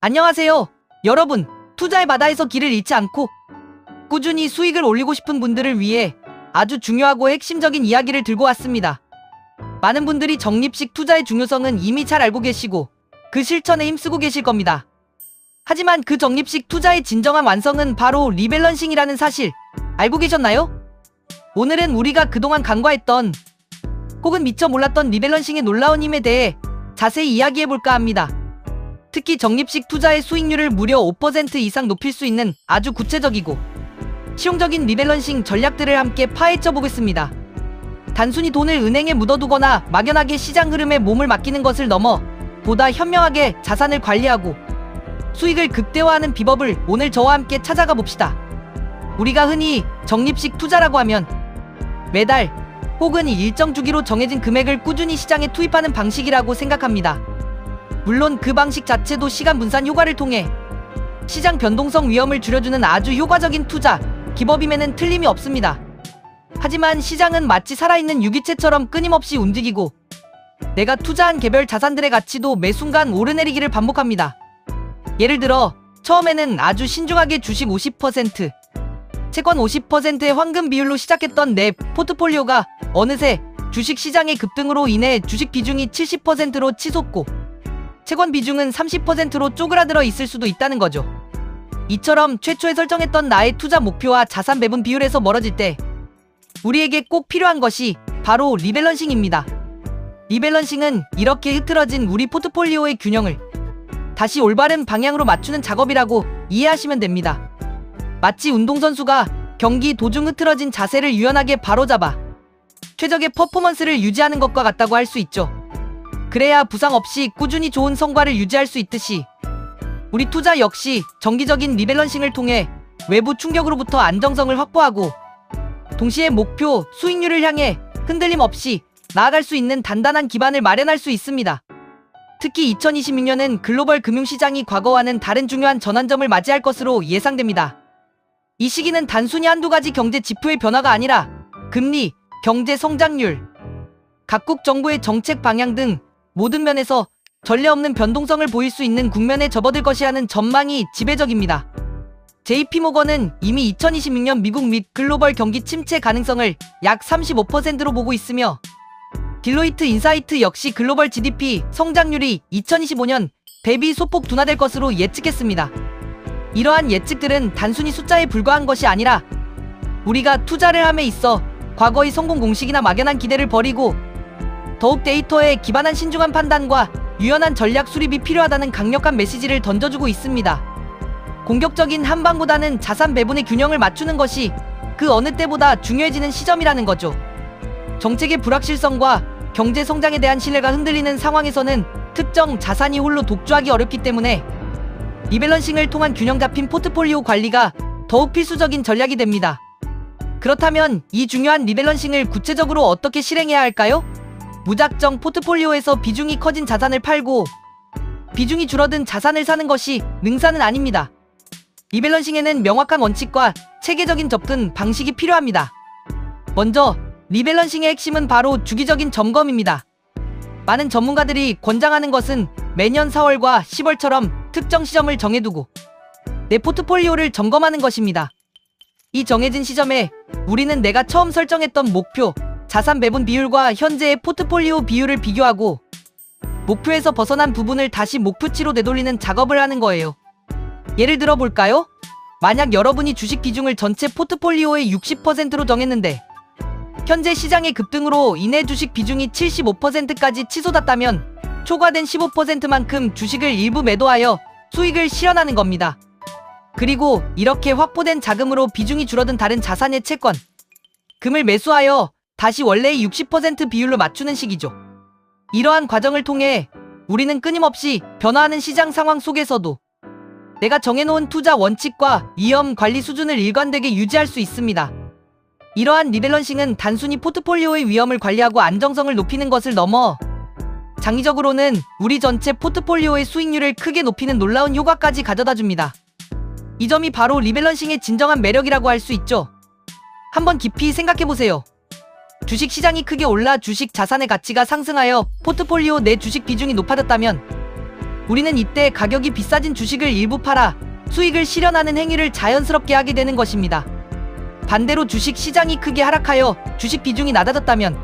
안녕하세요. 여러분, 투자의 바다에서 길을 잃지 않고 꾸준히 수익을 올리고 싶은 분들을 위해 아주 중요하고 핵심적인 이야기를 들고 왔습니다. 많은 분들이 적립식 투자의 중요성은 이미 잘 알고 계시고 그 실천에 힘쓰고 계실 겁니다. 하지만 그 적립식 투자의 진정한 완성은 바로 리밸런싱이라는 사실 알고 계셨나요? 오늘은 우리가 그동안 간과했던 혹은 미처 몰랐던 리밸런싱의 놀라운 힘에 대해 자세히 이야기해볼까 합니다. 특히 적립식 투자의 수익률을 무려 5% 이상 높일 수 있는 아주 구체적이고 실용적인 리밸런싱 전략들을 함께 파헤쳐 보겠습니다. 단순히 돈을 은행에 묻어두거나 막연하게 시장 흐름에 몸을 맡기는 것을 넘어 보다 현명하게 자산을 관리하고 수익을 극대화하는 비법을 오늘 저와 함께 찾아가 봅시다. 우리가 흔히 적립식 투자라고 하면 매달 혹은 일정 주기로 정해진 금액을 꾸준히 시장에 투입하는 방식이라고 생각합니다. 물론 그 방식 자체도 시간 분산 효과를 통해 시장 변동성 위험을 줄여주는 아주 효과적인 투자 기법임에는 틀림이 없습니다. 하지만 시장은 마치 살아있는 유기체처럼 끊임없이 움직이고 내가 투자한 개별 자산들의 가치도 매 순간 오르내리기를 반복합니다. 예를 들어 처음에는 아주 신중하게 주식 50%, 채권 50%의 황금 비율로 시작했던 내 포트폴리오가 어느새 주식 시장의 급등으로 인해 주식 비중이 70%로 치솟고 채권 비중은 30%로 쪼그라들어 있을 수도 있다는 거죠. 이처럼 최초에 설정했던 나의 투자 목표와 자산 배분 비율에서 멀어질 때 우리에게 꼭 필요한 것이 바로 리밸런싱입니다. 리밸런싱은 이렇게 흐트러진 우리 포트폴리오의 균형을 다시 올바른 방향으로 맞추는 작업이라고 이해하시면 됩니다. 마치 운동선수가 경기 도중 흐트러진 자세를 유연하게 바로잡아 최적의 퍼포먼스를 유지하는 것과 같다고 할 수 있죠. 그래야 부상 없이 꾸준히 좋은 성과를 유지할 수 있듯이 우리 투자 역시 정기적인 리밸런싱을 통해 외부 충격으로부터 안정성을 확보하고 동시에 목표 수익률을 향해 흔들림 없이 나아갈 수 있는 단단한 기반을 마련할 수 있습니다. 특히 2026년은 글로벌 금융시장이 과거와는 다른 중요한 전환점을 맞이할 것으로 예상됩니다. 이 시기는 단순히 한두 가지 경제 지표의 변화가 아니라 금리, 경제 성장률, 각국 정부의 정책 방향 등 모든 면에서 전례 없는 변동성을 보일 수 있는 국면에 접어들 것이라는 전망이 지배적입니다. JP모건은 이미 2026년 미국 및 글로벌 경기 침체 가능성을 약 35%로 보고 있으며 딜로이트 인사이트 역시 글로벌 GDP 성장률이 2025년 대비 소폭 둔화될 것으로 예측했습니다. 이러한 예측들은 단순히 숫자에 불과한 것이 아니라 우리가 투자를 함에 있어 과거의 성공 공식이나 막연한 기대를 버리고 더욱 데이터에 기반한 신중한 판단과 유연한 전략 수립이 필요하다는 강력한 메시지를 던져주고 있습니다. 공격적인 한방보다는 자산 배분의 균형을 맞추는 것이 그 어느 때보다 중요해지는 시점이라는 거죠. 정책의 불확실성과 경제 성장에 대한 신뢰가 흔들리는 상황에서는 특정 자산이 홀로 독주하기 어렵기 때문에 리밸런싱을 통한 균형 잡힌 포트폴리오 관리가 더욱 필수적인 전략이 됩니다. 그렇다면 이 중요한 리밸런싱을 구체적으로 어떻게 실행해야 할까요? 무작정 포트폴리오에서 비중이 커진 자산을 팔고 비중이 줄어든 자산을 사는 것이 능사는 아닙니다. 리밸런싱에는 명확한 원칙과 체계적인 접근 방식이 필요합니다. 먼저 리밸런싱의 핵심은 바로 주기적인 점검입니다. 많은 전문가들이 권장하는 것은 매년 4월과 10월처럼 특정 시점을 정해두고 내 포트폴리오를 점검하는 것입니다. 이 정해진 시점에 우리는 내가 처음 설정했던 목표, 자산 배분 비율과 현재의 포트폴리오 비율을 비교하고 목표에서 벗어난 부분을 다시 목표치로 되돌리는 작업을 하는 거예요. 예를 들어 볼까요? 만약 여러분이 주식 비중을 전체 포트폴리오의 60%로 정했는데 현재 시장의 급등으로 인해 주식 비중이 75%까지 치솟았다면 초과된 15%만큼 주식을 일부 매도하여 수익을 실현하는 겁니다. 그리고 이렇게 확보된 자금으로 비중이 줄어든 다른 자산의 채권, 금을 매수하여 다시 원래의 60% 비율로 맞추는 식이죠. 이러한 과정을 통해 우리는 끊임없이 변화하는 시장 상황 속에서도 내가 정해놓은 투자 원칙과 위험 관리 수준을 일관되게 유지할 수 있습니다. 이러한 리밸런싱은 단순히 포트폴리오의 위험을 관리하고 안정성을 높이는 것을 넘어 장기적으로는 우리 전체 포트폴리오의 수익률을 크게 높이는 놀라운 효과까지 가져다 줍니다. 이 점이 바로 리밸런싱의 진정한 매력이라고 할 수 있죠. 한번 깊이 생각해보세요. 주식 시장이 크게 올라 주식 자산의 가치가 상승하여 포트폴리오 내 주식 비중이 높아졌다면 우리는 이때 가격이 비싸진 주식을 일부 팔아 수익을 실현하는 행위를 자연스럽게 하게 되는 것입니다. 반대로 주식 시장이 크게 하락하여 주식 비중이 낮아졌다면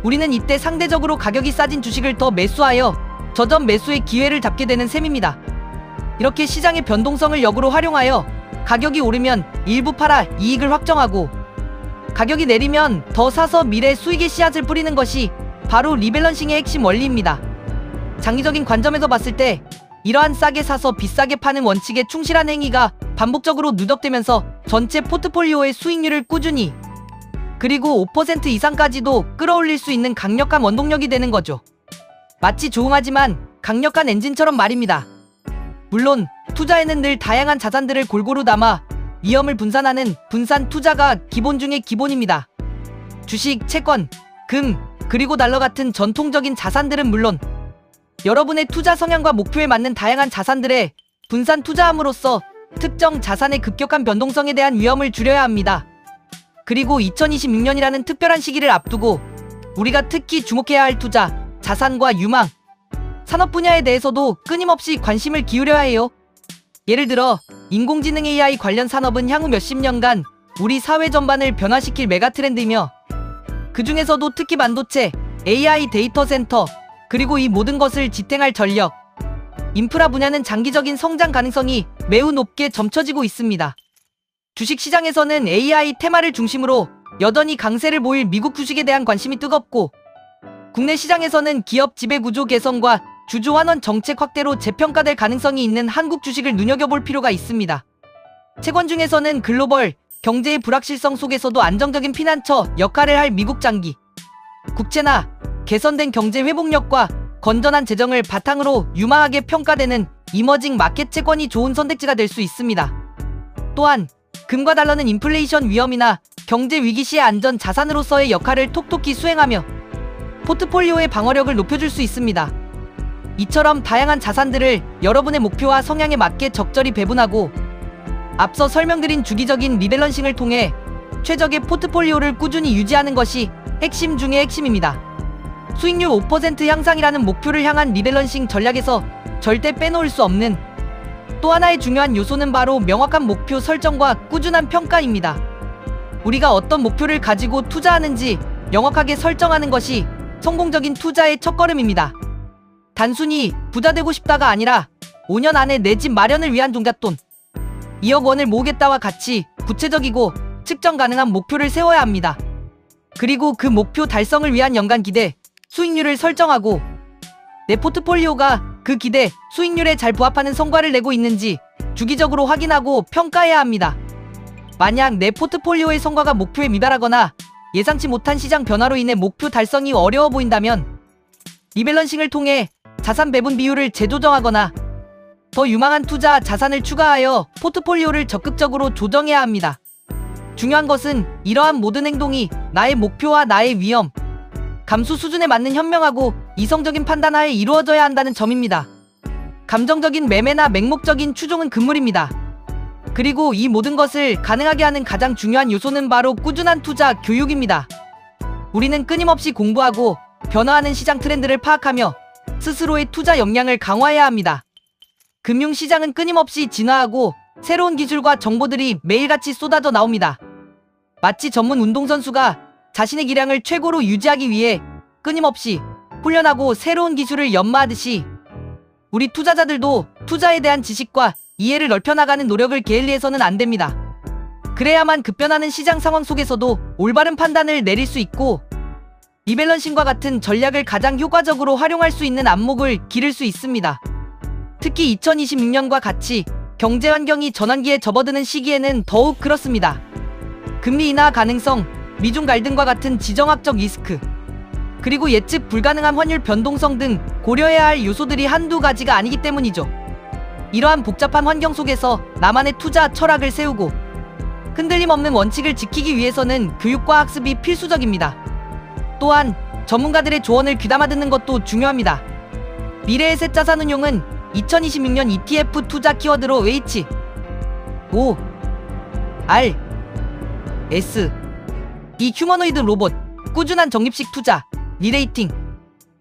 우리는 이때 상대적으로 가격이 싸진 주식을 더 매수하여 저점 매수의 기회를 잡게 되는 셈입니다. 이렇게 시장의 변동성을 역으로 활용하여 가격이 오르면 일부 팔아 이익을 확정하고 가격이 내리면 더 사서 미래 수익의 씨앗을 뿌리는 것이 바로 리밸런싱의 핵심 원리입니다. 장기적인 관점에서 봤을 때 이러한 싸게 사서 비싸게 파는 원칙에 충실한 행위가 반복적으로 누적되면서 전체 포트폴리오의 수익률을 꾸준히 그리고 5% 이상까지도 끌어올릴 수 있는 강력한 원동력이 되는 거죠. 마치 조용하지만 강력한 엔진처럼 말입니다. 물론 투자에는 늘 다양한 자산들을 골고루 담아 위험을 분산하는 분산 투자가 기본 중의 기본입니다. 주식, 채권, 금, 그리고 달러 같은 전통적인 자산들은 물론 여러분의 투자 성향과 목표에 맞는 다양한 자산들에 분산 투자함으로써 특정 자산의 급격한 변동성에 대한 위험을 줄여야 합니다. 그리고 2026년이라는 특별한 시기를 앞두고 우리가 특히 주목해야 할 투자, 자산과 유망, 산업 분야에 대해서도 끊임없이 관심을 기울여야 해요. 예를 들어 인공지능 AI 관련 산업은 향후 몇십 년간 우리 사회 전반을 변화시킬 메가트렌드이며 그 중에서도 특히 반도체, AI 데이터 센터, 그리고 이 모든 것을 지탱할 전력, 인프라 분야는 장기적인 성장 가능성이 매우 높게 점쳐지고 있습니다. 주식시장에서는 AI 테마를 중심으로 여전히 강세를 보일 미국 주식에 대한 관심이 뜨겁고 국내 시장에서는 기업 지배구조 개선과 주주 환원 정책 확대로 재평가될 가능성이 있는 한국 주식을 눈여겨볼 필요가 있습니다. 채권 중에서는 글로벌 경제의 불확실성 속에서도 안정적인 피난처 역할을 할 미국 장기 국채나 개선된 경제 회복력과 건전한 재정을 바탕으로 유망하게 평가되는 이머징 마켓 채권이 좋은 선택지가 될 수 있습니다. 또한 금과 달러는 인플레이션 위험이나 경제 위기 시의 안전 자산으로서의 역할을 톡톡히 수행하며 포트폴리오의 방어력을 높여줄 수 있습니다. 이처럼 다양한 자산들을 여러분의 목표와 성향에 맞게 적절히 배분하고 앞서 설명드린 주기적인 리밸런싱을 통해 최적의 포트폴리오를 꾸준히 유지하는 것이 핵심 중의 핵심입니다. 수익률 5% 향상이라는 목표를 향한 리밸런싱 전략에서 절대 빼놓을 수 없는 또 하나의 중요한 요소는 바로 명확한 목표 설정과 꾸준한 평가입니다. 우리가 어떤 목표를 가지고 투자하는지 명확하게 설정하는 것이 성공적인 투자의 첫걸음입니다. 단순히 부자되고 싶다가 아니라 5년 안에 내 집 마련을 위한 종잣돈 2억 원을 모으겠다와 같이 구체적이고 측정 가능한 목표를 세워야 합니다. 그리고 그 목표 달성을 위한 연간 기대, 수익률을 설정하고 내 포트폴리오가 그 기대, 수익률에 잘 부합하는 성과를 내고 있는지 주기적으로 확인하고 평가해야 합니다. 만약 내 포트폴리오의 성과가 목표에 미달하거나 예상치 못한 시장 변화로 인해 목표 달성이 어려워 보인다면 리밸런싱을 통해 자산 배분 비율을 재조정하거나 더 유망한 투자 자산을 추가하여 포트폴리오를 적극적으로 조정해야 합니다. 중요한 것은 이러한 모든 행동이 나의 목표와 나의 위험, 감수 수준에 맞는 현명하고 이성적인 판단하에 이루어져야 한다는 점입니다. 감정적인 매매나 맹목적인 추종은 금물입니다. 그리고 이 모든 것을 가능하게 하는 가장 중요한 요소는 바로 꾸준한 투자 교육입니다. 우리는 끊임없이 공부하고 변화하는 시장 트렌드를 파악하며 스스로의 투자 역량을 강화해야 합니다. 금융시장은 끊임없이 진화하고 새로운 기술과 정보들이 매일같이 쏟아져 나옵니다. 마치 전문 운동선수가 자신의 기량을 최고로 유지하기 위해 끊임없이 훈련하고 새로운 기술을 연마하듯이 우리 투자자들도 투자에 대한 지식과 이해를 넓혀나가는 노력을 게을리해서는 안 됩니다. 그래야만 급변하는 시장 상황 속에서도 올바른 판단을 내릴 수 있고 리밸런싱과 같은 전략을 가장 효과적으로 활용할 수 있는 안목을 기를 수 있습니다. 특히 2026년과 같이 경제 환경이 전환기에 접어드는 시기에는 더욱 그렇습니다. 금리 인하 가능성, 미중 갈등과 같은 지정학적 리스크, 그리고 예측 불가능한 환율 변동성 등 고려해야 할 요소들이 한두 가지가 아니기 때문이죠. 이러한 복잡한 환경 속에서 나만의 투자 철학을 세우고 흔들림 없는 원칙을 지키기 위해서는 교육과 학습이 필수적입니다. 또한 전문가들의 조언을 귀담아 듣는 것도 중요합니다. 미래의 새 자산 운용은 2026년 ETF 투자 키워드로 H, O, R, S, 이 휴머노이드 로봇, 꾸준한 적립식 투자, 리레이팅,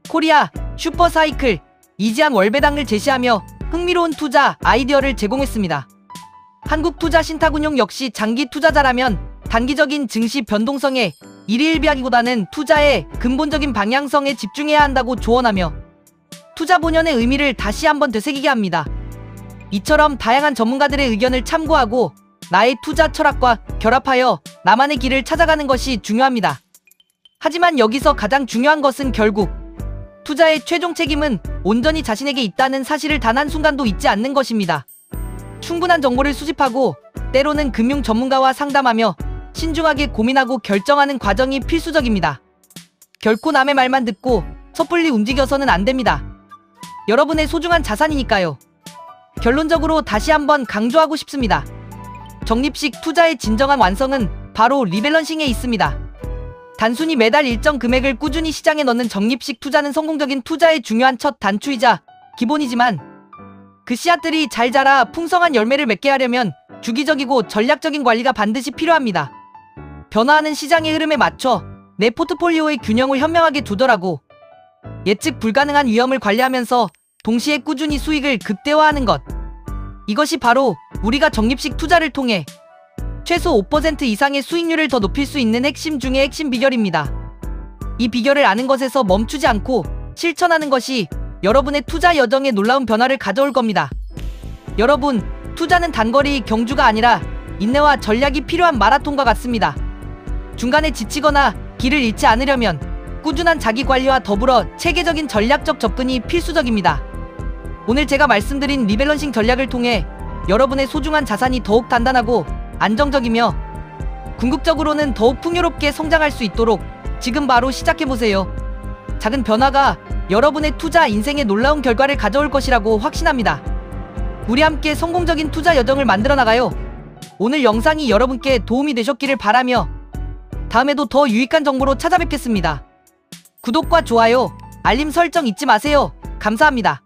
코리아, 슈퍼사이클, 이지한 월배당을 제시하며 흥미로운 투자 아이디어를 제공했습니다. 한국투자신탁운용 역시 장기 투자자라면 단기적인 증시 변동성에 일희일비하기보다는 투자의 근본적인 방향성에 집중해야 한다고 조언하며 투자 본연의 의미를 다시 한번 되새기게 합니다. 이처럼 다양한 전문가들의 의견을 참고하고 나의 투자 철학과 결합하여 나만의 길을 찾아가는 것이 중요합니다. 하지만 여기서 가장 중요한 것은 결국 투자의 최종 책임은 온전히 자신에게 있다는 사실을 단 한순간도 잊지 않는 것입니다. 충분한 정보를 수집하고 때로는 금융 전문가와 상담하며 신중하게 고민하고 결정하는 과정이 필수적입니다. 결코 남의 말만 듣고 섣불리 움직여서는 안 됩니다. 여러분의 소중한 자산이니까요. 결론적으로 다시 한번 강조하고 싶습니다. 적립식 투자의 진정한 완성은 바로 리밸런싱에 있습니다. 단순히 매달 일정 금액을 꾸준히 시장에 넣는 적립식 투자는 성공적인 투자의 중요한 첫 단추이자 기본이지만 그 씨앗들이 잘 자라 풍성한 열매를 맺게 하려면 주기적이고 전략적인 관리가 반드시 필요합니다. 변화하는 시장의 흐름에 맞춰 내 포트폴리오의 균형을 현명하게 두더라고 예측 불가능한 위험을 관리하면서 동시에 꾸준히 수익을 극대화하는 것. 이것이 바로 우리가 적립식 투자를 통해 최소 5% 이상의 수익률을 더 높일 수 있는 핵심 중의 핵심 비결입니다. 이 비결을 아는 것에서 멈추지 않고 실천하는 것이 여러분의 투자 여정에 놀라운 변화를 가져올 겁니다. 여러분, 투자는 단거리 경주가 아니라 인내와 전략이 필요한 마라톤과 같습니다. 중간에 지치거나 길을 잃지 않으려면 꾸준한 자기관리와 더불어 체계적인 전략적 접근이 필수적입니다. 오늘 제가 말씀드린 리밸런싱 전략을 통해 여러분의 소중한 자산이 더욱 단단하고 안정적이며 궁극적으로는 더욱 풍요롭게 성장할 수 있도록 지금 바로 시작해보세요. 작은 변화가 여러분의 투자 인생에 놀라운 결과를 가져올 것이라고 확신합니다. 우리 함께 성공적인 투자 여정을 만들어 나가요. 오늘 영상이 여러분께 도움이 되셨기를 바라며 다음에도 더 유익한 정보로 찾아뵙겠습니다. 구독과 좋아요, 알림 설정 잊지 마세요. 감사합니다.